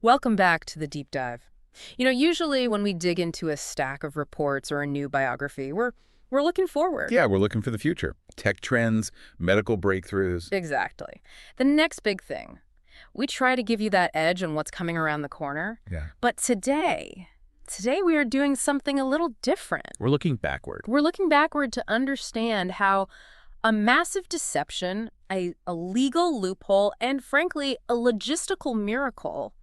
Welcome back to the deep dive. Usually when we dig into a stack of reports or a new biography, we're looking forward. Yeah, we're looking for the future. Tech trends, medical breakthroughs. Exactly. The next big thing. We try to give you that edge on what's coming around the corner. Yeah. But today we are doing something a little different. We're looking backward. We're looking backward to understand how a massive deception, a legal loophole, and frankly, a logistical miracle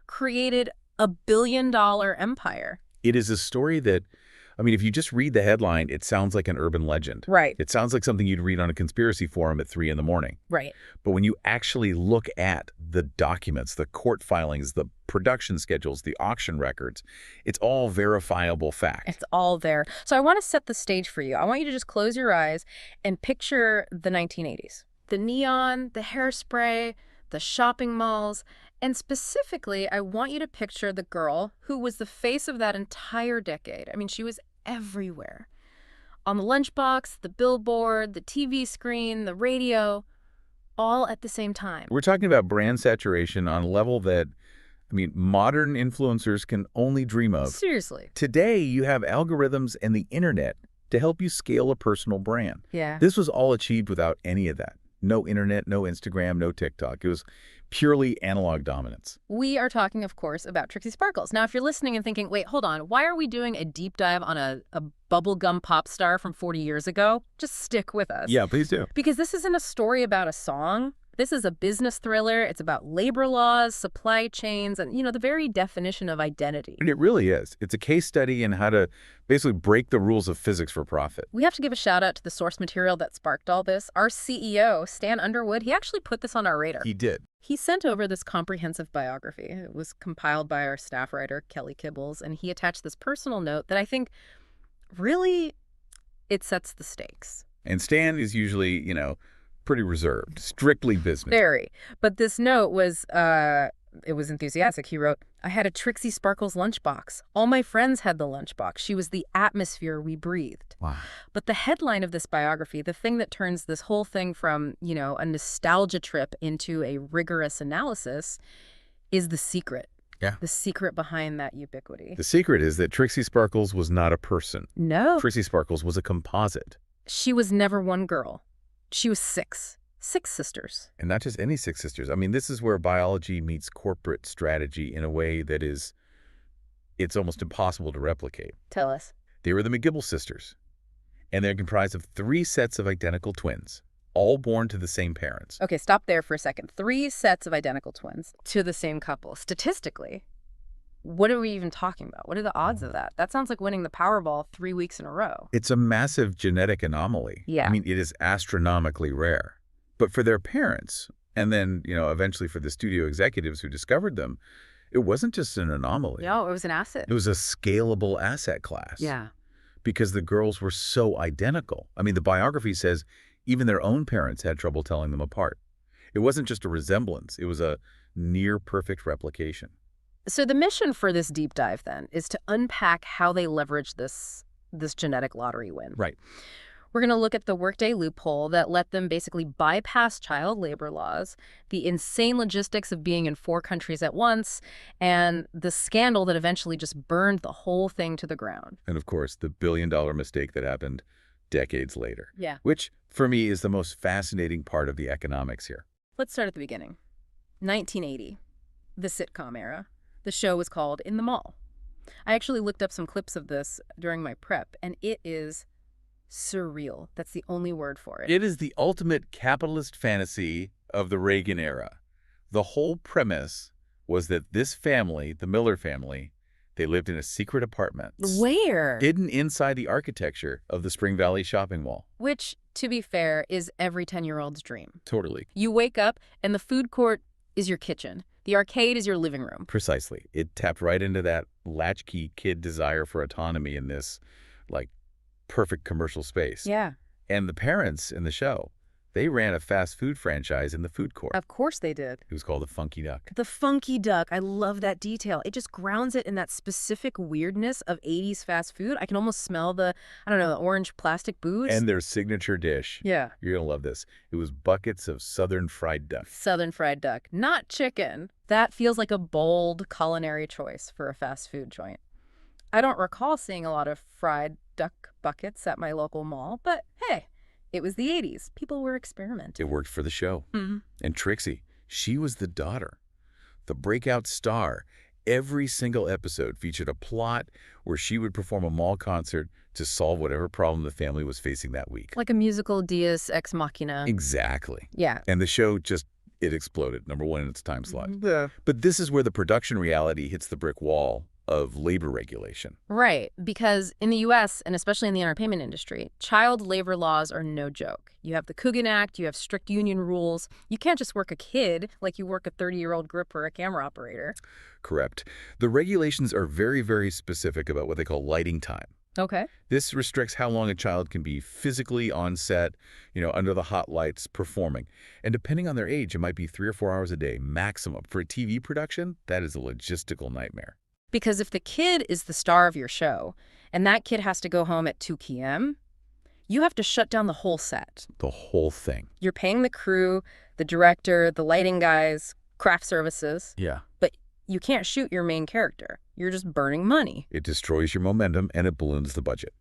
created a billion-dollar empire. It is a story that, if you just read the headline, it sounds like an urban legend. Right. It sounds like something you'd read on a conspiracy forum at 3 in the morning. Right. But when you actually look at the documents, the court filings, the production schedules, the auction records, it's all verifiable fact. It's all there. So I want to set the stage for you. I want you to just close your eyes and picture the 1980s. The neon, the hairspray, the shopping malls, and specifically, I want you to picture the girl who was the face of that entire decade. She was everywhere. On the lunchbox, the billboard, the TV screen, the radio, all at the same time. We're talking about brand saturation on a level that, modern influencers can only dream of. Seriously. Today, you have algorithms and the internet to help you scale a personal brand. Yeah. This was all achieved without any of that. No internet, no Instagram, no TikTok. It was purely analog dominance. We are talking, of course, about Trixie Sparkles. Now, if you're listening and thinking, wait, hold on, why are we doing a deep dive on a bubblegum pop star from 40 years ago? Just stick with us. Yeah, please do. Because this isn't a story about a song. This is a business thriller. It's about labor laws, supply chains, and, the very definition of identity. And it really is. It's a case study in how to basically break the rules of physics for profit. We have to give a shout out to the source material that sparked all this. Our CEO, Stan Underwood, he actually put this on our radar. He did. He sent over this comprehensive biography. It was compiled by our staff writer, Kelly Kibbles, and he attached this personal note that I think really it sets the stakes. And Stan is usually, pretty reserved, strictly business. Very. But this note was, it was enthusiastic. He wrote, I had a Trixie Sparkles lunchbox. All my friends had the lunchbox. She was the atmosphere we breathed. Wow. But the headline of this biography, the thing that turns this whole thing from, a nostalgia trip into a rigorous analysis is the secret. Yeah. The secret behind that ubiquity. The secret is that Trixie Sparkles was not a person. No. Trixie Sparkles was a composite. She was never one girl. She was six sisters. And not just any 6 sisters. This is where biology meets corporate strategy in a way that it's almost impossible to replicate. Tell us. They were the McGibble sisters, and they're comprised of 3 sets of identical twins, all born to the same parents. Okay, stop there for a second. 3 sets of identical twins to the same couple. Statistically, what are we even talking about? What are the odds of that? That sounds like winning the Powerball 3 weeks in a row. It's a massive genetic anomaly. Yeah. It is astronomically rare. But for their parents, and then, eventually for the studio executives who discovered them, it wasn't just an anomaly. No, it was an asset. It was a scalable asset class. Yeah. Because the girls were so identical. The biography says even their own parents had trouble telling them apart. It wasn't just a resemblance. It was a near-perfect replication. So the mission for this deep dive, then, is to unpack how they leveraged this genetic lottery win. Right. We're going to look at the workday loophole that let them basically bypass child labor laws, the insane logistics of being in 4 countries at once, and the scandal that eventually just burned the whole thing to the ground. And, of course, the billion-dollar mistake that happened decades later. Yeah. Which, for me, is the most fascinating part of the economics here. Let's start at the beginning. 1980, the sitcom era. The show was called In the Mall. I actually looked up some clips of this during my prep, and it is surreal. That's the only word for it. It is the ultimate capitalist fantasy of the Reagan era. The whole premise was that this family, the Miller family, they lived in a secret apartment. Where? Hidden inside the architecture of the Spring Valley shopping mall. Which, to be fair, is every 10-year-old's dream. Totally. You wake up, and the food court is your kitchen. The arcade is your living room. Precisely. It tapped right into that latchkey kid desire for autonomy in this, perfect commercial space. Yeah. And the parents in the show, They ran a fast food franchise in the food court. Of course they did. It was called the Funky Duck. The funky duck. I love that detail. It just grounds it in that specific weirdness of 80s fast food. I can almost smell the, I don't know, the orange plastic booze. And their signature dish. Yeah. You're going to love this. It was buckets of southern fried duck. Southern fried duck, not chicken. That feels like a bold culinary choice for a fast food joint. I don't recall seeing a lot of fried duck buckets at my local mall, but hey, it was the 80s. People were experimenting. It worked for the show. Mm-hmm. And Trixie, she was the daughter, the breakout star. Every single episode featured a plot where she would perform a mall concert to solve whatever problem the family was facing that week. Like a musical Deus Ex Machina. Exactly. Yeah. And the show just, it exploded, #1 in its time slot. Yeah. But this is where the production reality hits the brick wall of labor regulation. Right, because in the U.S., and especially in the entertainment industry, child labor laws are no joke. You have the Coogan Act, you have strict union rules. You can't just work a kid like you work a 30-year-old grip or a camera operator. Correct. The regulations are very, very specific about what they call lighting time. Okay. This restricts how long a child can be physically on set, under the hot lights performing. And depending on their age, it might be 3 or 4 hours a day maximum. For a TV production, that is a logistical nightmare. Because if the kid is the star of your show, and that kid has to go home at 2 p.m., you have to shut down the whole set. The whole thing. You're paying the crew, the director, the lighting guys, craft services. Yeah. But you can't shoot your main character. You're just burning money. It destroys your momentum and it balloons the budget.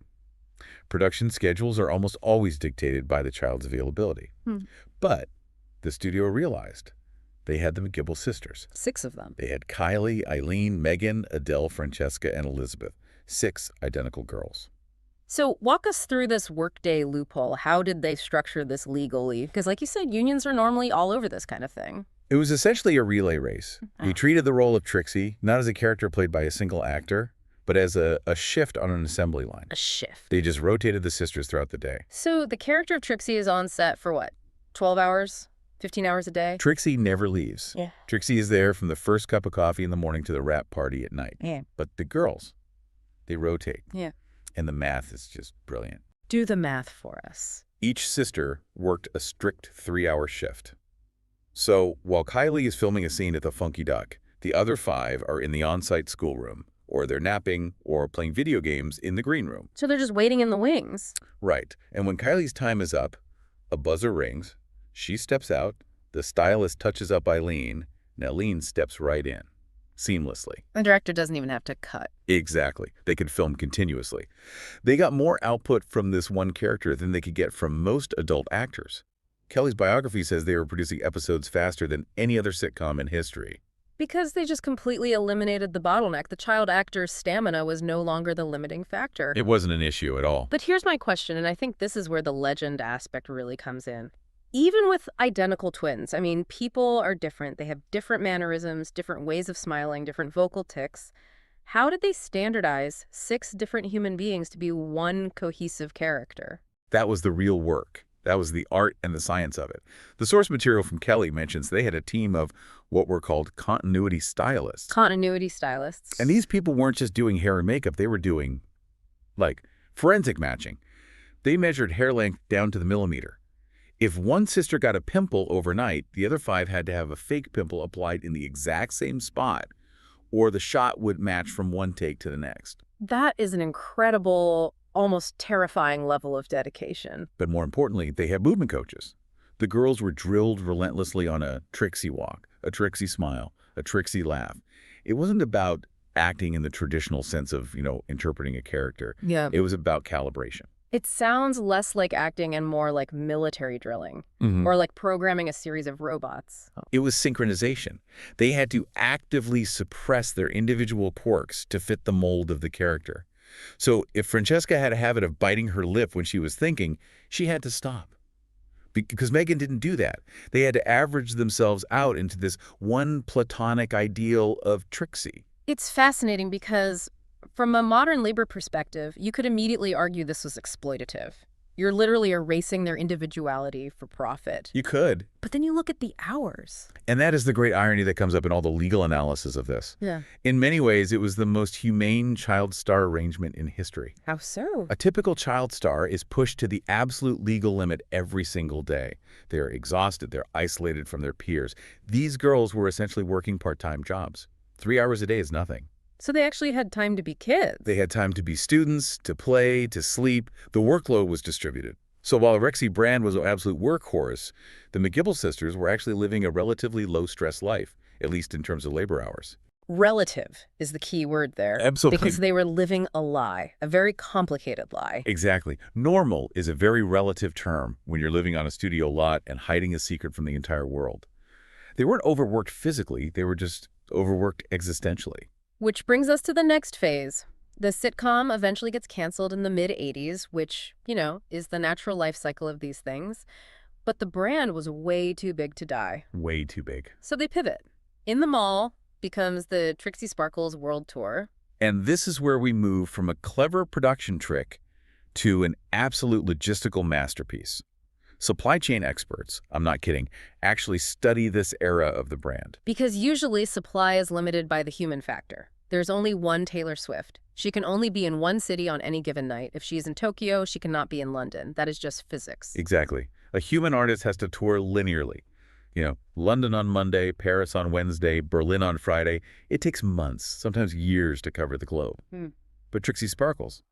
Production schedules are almost always dictated by the child's availability. But the studio realized they had the McGibble sisters. 6 of them. They had Kylie, Eileen, Megan, Adele, Francesca, and Elizabeth. 6 identical girls. So walk us through this workday loophole. How did they structure this legally? Because like you said, unions are normally all over this kind of thing. It was essentially a relay race. They treated the role of Trixie not as a character played by a single actor, but as a shift on an assembly line. A shift. They just rotated the sisters throughout the day. So the character of Trixie is on set for what? 12 hours? 15 hours a day? Trixie never leaves. Yeah. Trixie is there from the first cup of coffee in the morning to the wrap party at night. Yeah. But the girls, they rotate. Yeah. And the math is just brilliant. Do the math for us. Each sister worked a strict 3-hour shift. So while Kylie is filming a scene at the Funky Duck, the other 5 are in the on-site schoolroom, or they're napping or playing video games in the green room. So they're just waiting in the wings. Right. And when Kylie's time is up, a buzzer rings, she steps out, the stylist touches up Eileen, and Eileen steps right in, seamlessly. The director doesn't even have to cut. Exactly. They could film continuously. They got more output from this one character than they could get from most adult actors. Kelly's biography says they were producing episodes faster than any other sitcom in history. Because they just completely eliminated the bottleneck. The child actor's stamina was no longer the limiting factor. It wasn't an issue at all. But here's my question, and I think this is where the legend aspect really comes in. Even with identical twins, I mean, people are different. They have different mannerisms, different ways of smiling, different vocal tics. How did they standardize 6 different human beings to be one cohesive character? That was the real work. That was the art and the science of it. The source material from Kelly mentions they had a team of what were called continuity stylists. Continuity stylists. And these people weren't just doing hair and makeup. They were doing, forensic matching. They measured hair length down to the millimeter. If one sister got a pimple overnight, the other 5 had to have a fake pimple applied in the exact same spot, or the shot would match from one take to the next. That is an incredible, almost terrifying level of dedication. But more importantly, they had movement coaches. The girls were drilled relentlessly on a Trixie walk, a Trixie smile, a Trixie laugh. It wasn't about acting in the traditional sense of, interpreting a character. Yeah. It was about calibration. It sounds less like acting and more like military drilling, or like programming a series of robots. It was synchronization. They had to actively suppress their individual quirks to fit the mold of the character. So if Francesca had a habit of biting her lip when she was thinking, she had to stop. Because Megan didn't do that. They had to average themselves out into this one platonic ideal of Trixie. It's fascinating because from a modern labor perspective, you could immediately argue this was exploitative. You're literally erasing their individuality for profit. You could. But then you look at the hours. And that is the great irony that comes up in all the legal analysis of this. Yeah. In many ways, it was the most humane child star arrangement in history. How so? A typical child star is pushed to the absolute legal limit every single day. They're exhausted. They're isolated from their peers. These girls were essentially working part-time jobs. 3 hours a day is nothing. So they actually had time to be kids. They had time to be students, to play, to sleep. The workload was distributed. So while Rexy Brand was an absolute workhorse, the McGibble sisters were actually living a relatively low-stress life, at least in terms of labor hours. Relative is the key word there. Absolutely. Because they were living a lie, a very complicated lie. Exactly. Normal is a very relative term when you're living on a studio lot and hiding a secret from the entire world. They weren't overworked physically, they were just overworked existentially. Which brings us to the next phase. The sitcom eventually gets canceled in the mid-'80s, which, is the natural life cycle of these things. But the brand was way too big to die. Way too big. So they pivot. In the Mall becomes the Trixie Sparkles World Tour. And this is where we move from a clever production trick to an absolute logistical masterpiece. Supply chain experts, I'm not kidding, actually study this era of the brand. Because usually supply is limited by the human factor. There's only one Taylor Swift. She can only be in one city on any given night. If she's in Tokyo, she cannot be in London. That is just physics. Exactly. A human artist has to tour linearly. London on Monday, Paris on Wednesday, Berlin on Friday. It takes months, sometimes years to cover the globe. But Trixie Sparkles,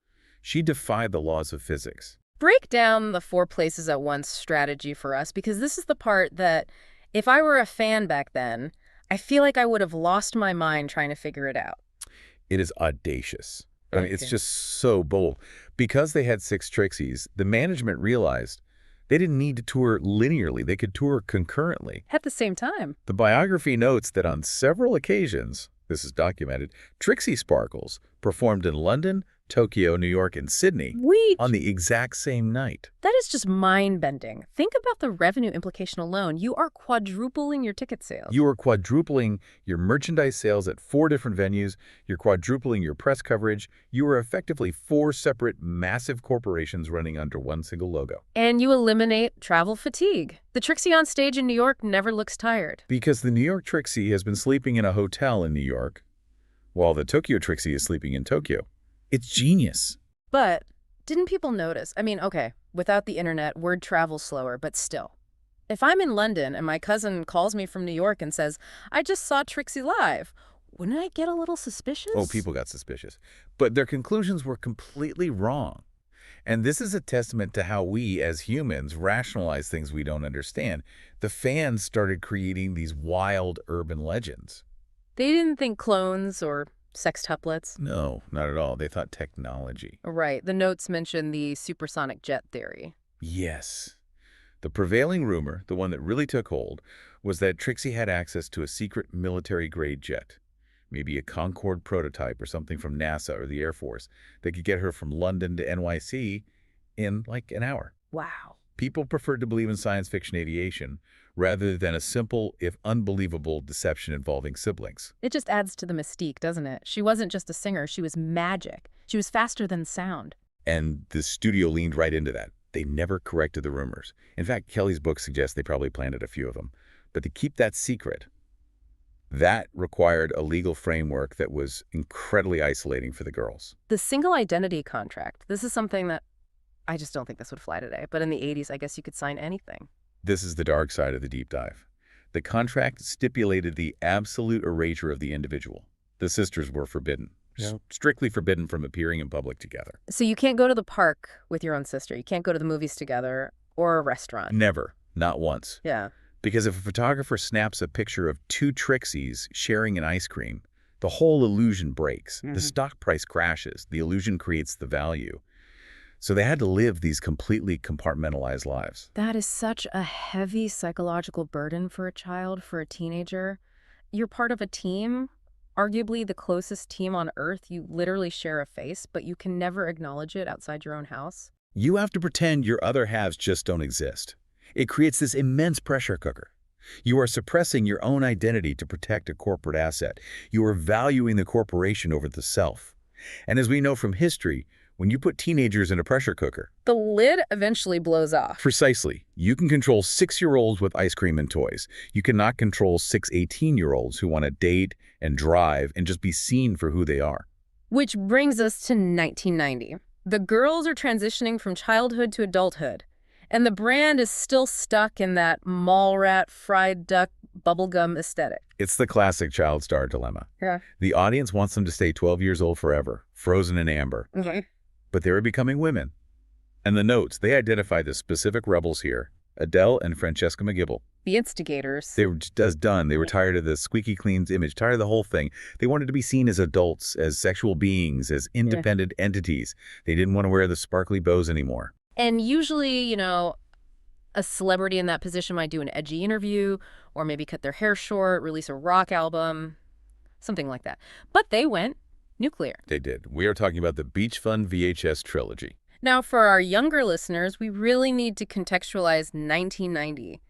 she defied the laws of physics. Break down the 4 places at once strategy for us, because this is the part that, if I were a fan back then, I feel like I would have lost my mind trying to figure it out. It is audacious. I mean, it's Okay. just so bold. Because they had 6 Trixies, the management realized they didn't need to tour linearly. They could tour concurrently. At the same time. The biography notes that on several occasions, this is documented, Trixie Sparkles performed in London, Tokyo, New York, and Sydney on the exact same night. That is just mind-bending. Think about the revenue implication alone. You are quadrupling your ticket sales. You are quadrupling your merchandise sales at 4 different venues. You're quadrupling your press coverage. You are effectively 4 separate massive corporations running under one single logo. And you eliminate travel fatigue. The Trixie on stage in New York never looks tired. Because the New York Trixie has been sleeping in a hotel in New York, while the Tokyo Trixie is sleeping in Tokyo. It's genius. But didn't people notice? I mean, okay, without the internet, word travels slower, but still. If I'm in London and my cousin calls me from New York and says, I just saw Trixie live, wouldn't I get a little suspicious? Oh, people got suspicious. But their conclusions were completely wrong. And this is a testament to how we, as humans, rationalize things we don't understand. The fans started creating these wild urban legends. They didn't think clones or sextuplets. No, not at all. They thought technology. Right. The notes mention the supersonic jet theory. Yes. The prevailing rumor, the one that really took hold, was that Trixie had access to a secret military-grade jet, maybe a Concorde prototype or something from NASA or the Air Force, that could get her from London to NYC in like an hour. Wow. People preferred to believe in science fiction aviation rather than a simple, if unbelievable, deception involving siblings. It just adds to the mystique, doesn't it? She wasn't just a singer. She was magic. She was faster than sound. And the studio leaned right into that. They never corrected the rumors. In fact, Kelly's book suggests they probably planted a few of them. But to keep that secret, that required a legal framework that was incredibly isolating for the girls. The single identity contract. This is something that I just don't think this would fly today. But in the 80s, I guess you could sign anything. This is the dark side of the deep dive. The contract stipulated the absolute erasure of the individual. The sisters were forbidden. Strictly forbidden from appearing in public together. So you can't go to the park with your own sister. You can't go to the movies together or a restaurant. Never. Not once. Yeah. Because if a photographer snaps a picture of 2 Trixies sharing an ice cream, the whole illusion breaks. The stock price crashes. The illusion creates the value. So they had to live these completely compartmentalized lives. That is such a heavy psychological burden for a child, for a teenager. You're part of a team, arguably the closest team on earth. You literally share a face, but you can never acknowledge it outside your own house. You have to pretend your other halves just don't exist. It creates this immense pressure cooker. You are suppressing your own identity to protect a corporate asset. You are valuing the corporation over the self. And as we know from history, when you put teenagers in a pressure cooker. The lid eventually blows off. Precisely. You can control 6-year-olds with ice cream and toys. You cannot control 6 18-year-olds who want to date and drive and just be seen for who they are. Which brings us to 1990. The girls are transitioning from childhood to adulthood, and the brand is still stuck in that mall rat, fried duck, bubblegum aesthetic. It's the classic child star dilemma. Yeah. The audience wants them to stay 12 years old forever, frozen in amber. But they were becoming women. And the notes, they identify the specific rebels here, Adele and Francesca McGibble. The instigators. They were just done. They were tired of the squeaky clean image, tired of the whole thing. They wanted to be seen as adults, as sexual beings, as independent entities. They didn't want to wear the sparkly bows anymore. And usually, you know, a celebrity in that position might do an edgy interview or maybe cut their hair short, release a rock album, something like that. But they went nuclear. They did. We are talking about the Beach Fun VHS trilogy. Now, for our younger listeners, we really need to contextualize 1990.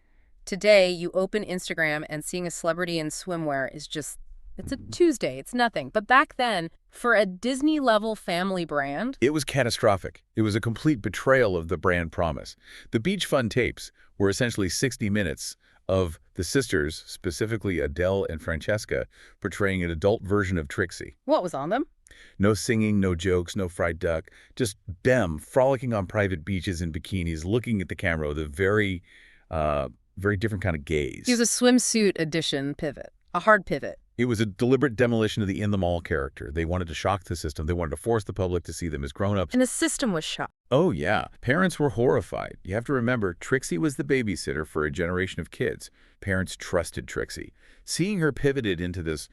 Today, you open Instagram and seeing a celebrity in swimwear is just, it's a Tuesday, it's nothing. But back then, for a Disney-level family brand, it was catastrophic. It was a complete betrayal of the brand promise. The Beach Fun tapes were essentially 60 minutes of the sisters, specifically Adele and Francesca, portraying an adult version of Trixie. what was on them? No singing, no jokes, no fried duck, just them frolicking on private beaches in bikinis, looking at the camera with a very different kind of gaze. It was a swimsuit edition pivot, a hard pivot. It was a deliberate demolition of the in the mall character. They wanted to shock the system. They wanted to force the public to see them as grown-ups. And the system was shocked. Oh, yeah. Parents were horrified. You have to remember, Trixie was the babysitter for a generation of kids. Parents trusted Trixie. Seeing her pivoted into this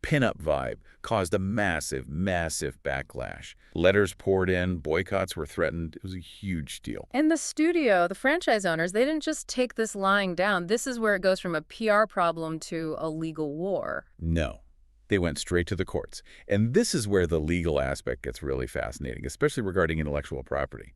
pin-up vibe caused a massive, massive backlash. Letters poured in, boycotts were threatened. It was a huge deal. And the studio, the franchise owners, they didn't just take this lying down. This is where it goes from a PR problem to a legal war. No. They went straight to the courts. And this is where the legal aspect gets really fascinating, especially regarding intellectual property.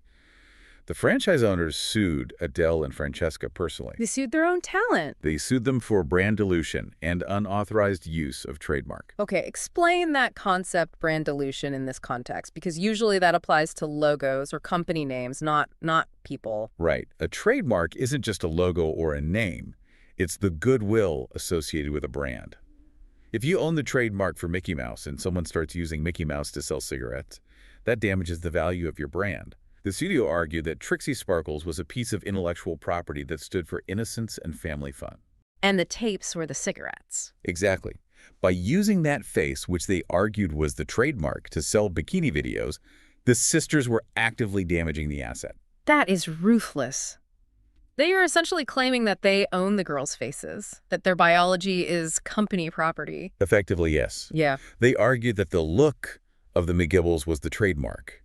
The franchise owners sued Adele and Francesca personally. They sued their own talent. They sued them for brand dilution and unauthorized use of trademark. Okay, explain that concept, brand dilution, in this context, because usually that applies to logos or company names, not people. Right. A trademark isn't just a logo or a name. It's the goodwill associated with a brand. If you own the trademark for Mickey Mouse and someone starts using Mickey Mouse to sell cigarettes, that damages the value of your brand. The studio argued that Trixie Sparkles was a piece of intellectual property that stood for innocence and family fun. And the tapes were the cigarettes. Exactly. By using that face, which they argued was the trademark, to sell bikini videos, the sisters were actively damaging the asset. That is ruthless. They are essentially claiming that they own the girls' faces, that their biology is company property. Effectively, yes. Yeah. They argued that the look of the McGibbles was the trademark.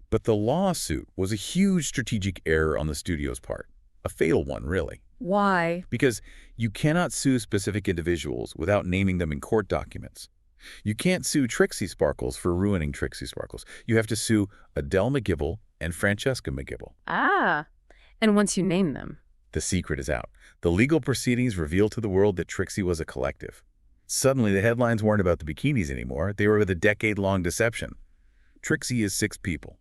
But the lawsuit was a huge strategic error on the studio's part. A fatal one, really. Why? Because you cannot sue specific individuals without naming them in court documents. You can't sue Trixie Sparkles for ruining Trixie Sparkles. You have to sue Adele McGibble and Francesca McGibble. Ah. And once you name them. The secret is out. The legal proceedings revealed to the world that Trixie was a collective. Suddenly, the headlines weren't about the bikinis anymore. They were about a decade-long deception. Trixie is 6 people.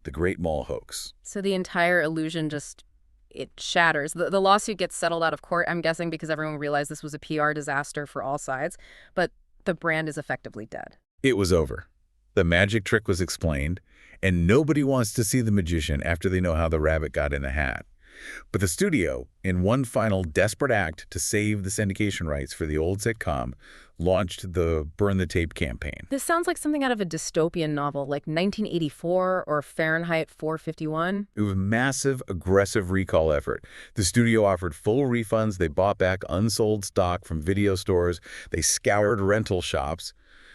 The Great Mall Hoax. So the entire illusion just, it shatters. The lawsuit gets settled out of court, I'm guessing, because everyone realized this was a PR disaster for all sides. But the brand is effectively dead. It was over. The magic trick was explained, and nobody wants to see the magician after they know how the rabbit got in the hat. But the studio, in one final desperate act to save the syndication rights for the old sitcom, launched the Burn the Tape campaign. This sounds like something out of a dystopian novel, like 1984 or Fahrenheit 451. It was a massive, aggressive recall effort. The studio offered full refunds. They bought back unsold stock from video stores. They scoured rental shops.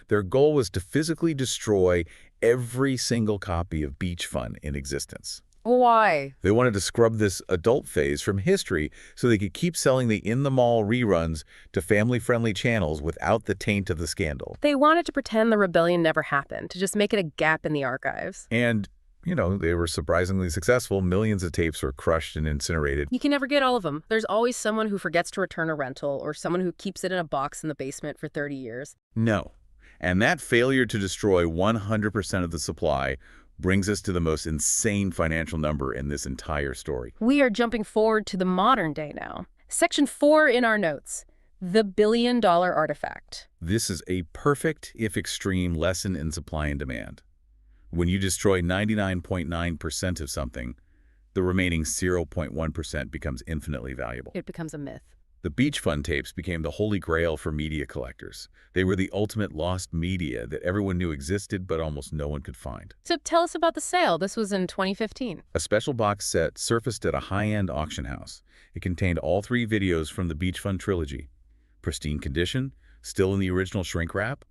Their goal was to physically destroy every single copy of Beach Fun in existence. Why? They wanted to scrub this adult phase from history so they could keep selling the in-the-mall reruns to family-friendly channels without the taint of the scandal. They wanted to pretend the rebellion never happened, to just make it a gap in the archives. And, you know, they were surprisingly successful. Millions of tapes were crushed and incinerated. You can never get all of them. There's always someone who forgets to return a rental or someone who keeps it in a box in the basement for 30 years. No. And that failure to destroy 100% of the supply brings us to the most insane financial number in this entire story. We are jumping forward to the modern day now. Section 4 in our notes, the billion-dollar artifact. This is a perfect, if extreme, lesson in supply and demand. When you destroy 99.9% of something, the remaining 0.1% becomes infinitely valuable. It becomes a myth. The beach fund tapes became the holy grail for media collectors. They were the ultimate lost media that everyone knew existed but almost no one could find. So tell us about the sale. This was in 2015. A special box set surfaced at a high-end auction house. It contained all 3 videos from the Beach Fund trilogy. Pristine condition, still in the original shrink wrap,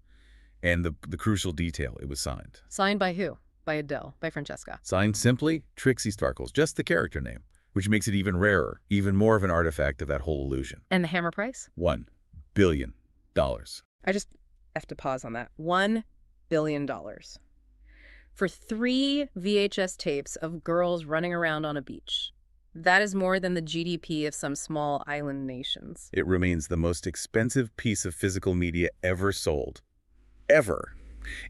and the crucial detail, it was signed. Signed by who? By Adele, by Francesca. Signed simply, Trixie Sparkles, just the character name, which makes it even rarer, even more of an artifact of that whole illusion. And the hammer price? $1 billion. I just have to pause on that. $1 billion. For 3 VHS tapes of girls running around on a beach. That is more than the GDP of some small island nations. It remains the most expensive piece of physical media ever sold. Ever.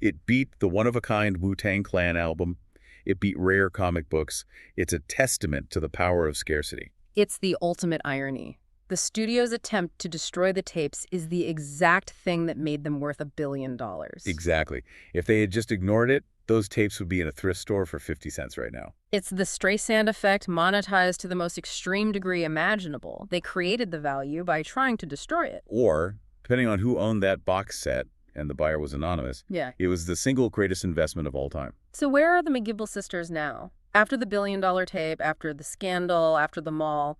It beat the one-of-a-kind Wu-Tang Clan album. It beat rare comic books. It's a testament to the power of scarcity. It's the ultimate irony. The studio's attempt to destroy the tapes is the exact thing that made them worth $1 billion. Exactly. If they had just ignored it, those tapes would be in a thrift store for 50 cents right now. It's the Streisand effect monetized to the most extreme degree imaginable. They created the value by trying to destroy it. Or, depending on who owned that box set, and the buyer was anonymous, it was the single greatest investment of all time. So where are the McGibble sisters now? After the $1 billion tape, after the scandal, after the mall,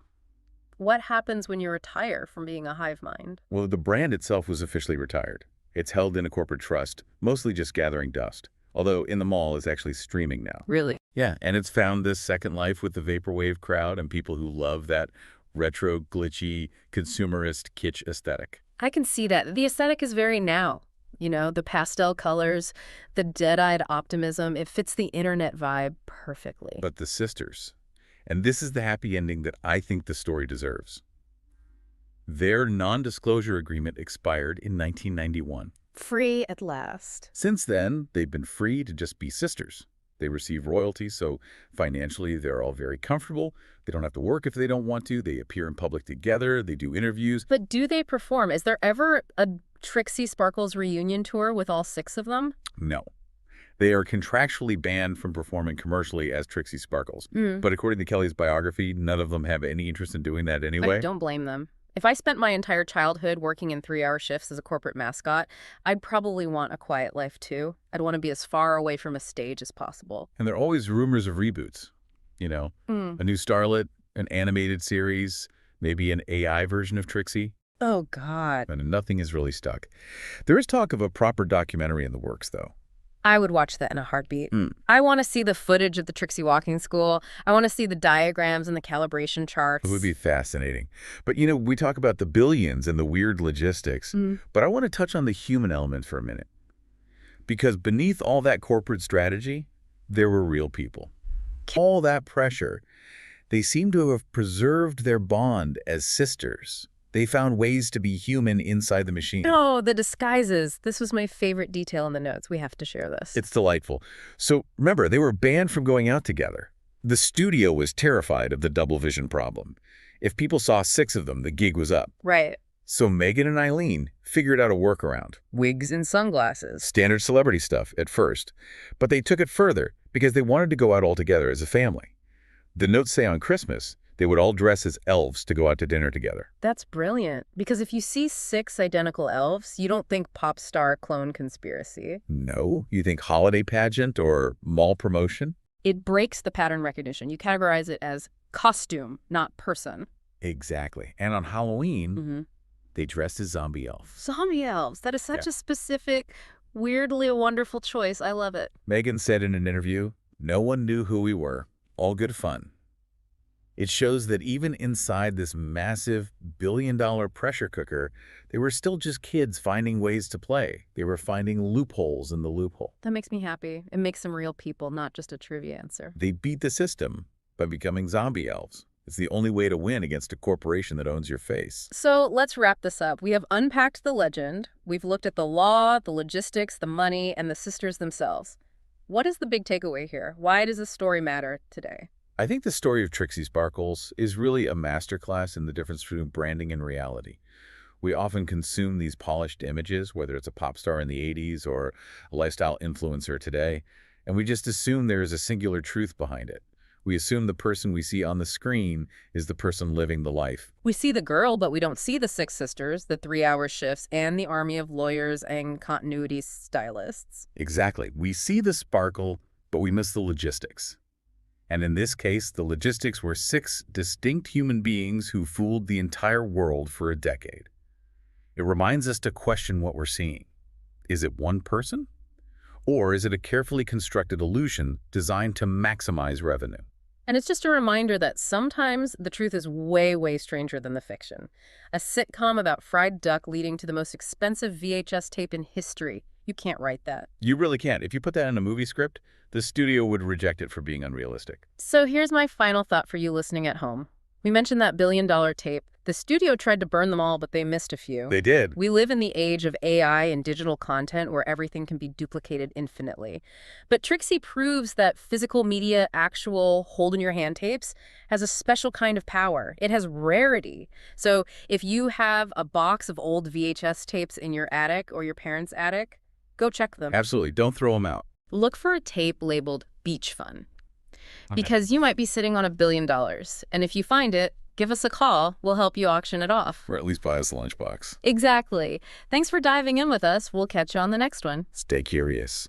what happens when you retire from being a hive mind? Well, the brand itself was officially retired. It's held in a corporate trust, mostly just gathering dust. Although In the Mall is actually streaming now. Really? Yeah, and it's found this second life with the vaporwave crowd and people who love that retro, glitchy, consumerist kitsch aesthetic. I can see that. The aesthetic is very now. You know, the pastel colors, the dead-eyed optimism, it fits the internet vibe perfectly. But the sisters, and this is the happy ending that I think the story deserves. Their non-disclosure agreement expired in 1991. Free at last. Since then, they've been free to just be sisters. They receive royalties, so financially they're all very comfortable. They don't have to work if they don't want to. They appear in public together. They do interviews. But do they perform? Is there ever a Trixie Sparkles reunion tour with all 6 of them? No. They are contractually banned from performing commercially as Trixie Sparkles. But according to Kelly's biography, none of them have any interest in doing that anyway. I don't blame them. If I spent my entire childhood working in 3-hour shifts as a corporate mascot, I'd probably want a quiet life too. I'd want to be as far away from a stage as possible. And there are always rumors of reboots. You know, a new starlet, an animated series, maybe an AI version of Trixie. Oh, God. And nothing is really stuck. There is talk of a proper documentary in the works, though. I would watch that in a heartbeat. I want to see the footage of the Trixie walking school. I want to see the diagrams and the calibration charts. It would be fascinating. But, you know, we talk about the billions and the weird logistics, but I want to touch on the human element for a minute. Because beneath all that corporate strategy, there were real people. All that pressure, they seem to have preserved their bond as sisters. They found ways to be human inside the machine. Oh, the disguises. This was my favorite detail in the notes. We have to share this. It's delightful. So remember, they were banned from going out together. The studio was terrified of the double vision problem. If people saw 6 of them, the gig was up. Right. So Megan and Eileen figured out a workaround. Wigs and sunglasses. Standard celebrity stuff at first. But they took it further because they wanted to go out all together as a family. The notes say on Christmas, they would all dress as elves to go out to dinner together. That's brilliant. Because if you see 6 identical elves, you don't think pop star clone conspiracy. No, you think holiday pageant or mall promotion? It breaks the pattern recognition. You categorize it as costume, not person. Exactly. And on Halloween, they dressed as zombie elves. Zombie elves. That is such a specific, weirdly wonderful choice. I love it. Megan said in an interview, "No one knew who we were. All good fun." It shows that even inside this massive billion-dollar pressure cooker, they were still just kids finding ways to play. They were finding loopholes in the loophole. That makes me happy. It makes them real people, not just a trivia answer. They beat the system by becoming zombie elves. It's the only way to win against a corporation that owns your face. So let's wrap this up. We have unpacked the legend. We've looked at the law, the logistics, the money, and the sisters themselves. What is the big takeaway here? Why does this story matter today? I think the story of Trixie Sparkles is really a masterclass in the difference between branding and reality. We often consume these polished images, whether it's a pop star in the 80s or a lifestyle influencer today, and we just assume there is a singular truth behind it. We assume the person we see on the screen is the person living the life. We see the girl, but we don't see the six sisters, the 3-hour shifts, and the army of lawyers and continuity stylists. Exactly. We see the sparkle, but we miss the logistics. And in this case, the logistics were 6 distinct human beings who fooled the entire world for a decade. It reminds us to question what we're seeing. Is it one person? Or is it a carefully constructed illusion designed to maximize revenue? And it's just a reminder that sometimes the truth is way, way stranger than the fiction. A sitcom about fried duck leading to the most expensive VHS tape in history. You can't write that. You really can't. If you put that in a movie script, the studio would reject it for being unrealistic. So here's my final thought for you listening at home. We mentioned that billion-dollar tape. The studio tried to burn them all, but they missed a few. They did. We live in the age of AI and digital content where everything can be duplicated infinitely. But Trixie proves that physical media, actual hold-in-your-hand tapes, has a special kind of power. It has rarity. So if you have a box of old VHS tapes in your attic or your parents' attic, go check them. Absolutely. Don't throw them out. Look for a tape labeled Beach Fun. Okay. Because you might be sitting on $1 billion. And if you find it, give us a call. We'll help you auction it off. Or at least buy us a lunchbox. Exactly. Thanks for diving in with us. We'll catch you on the next one. Stay curious.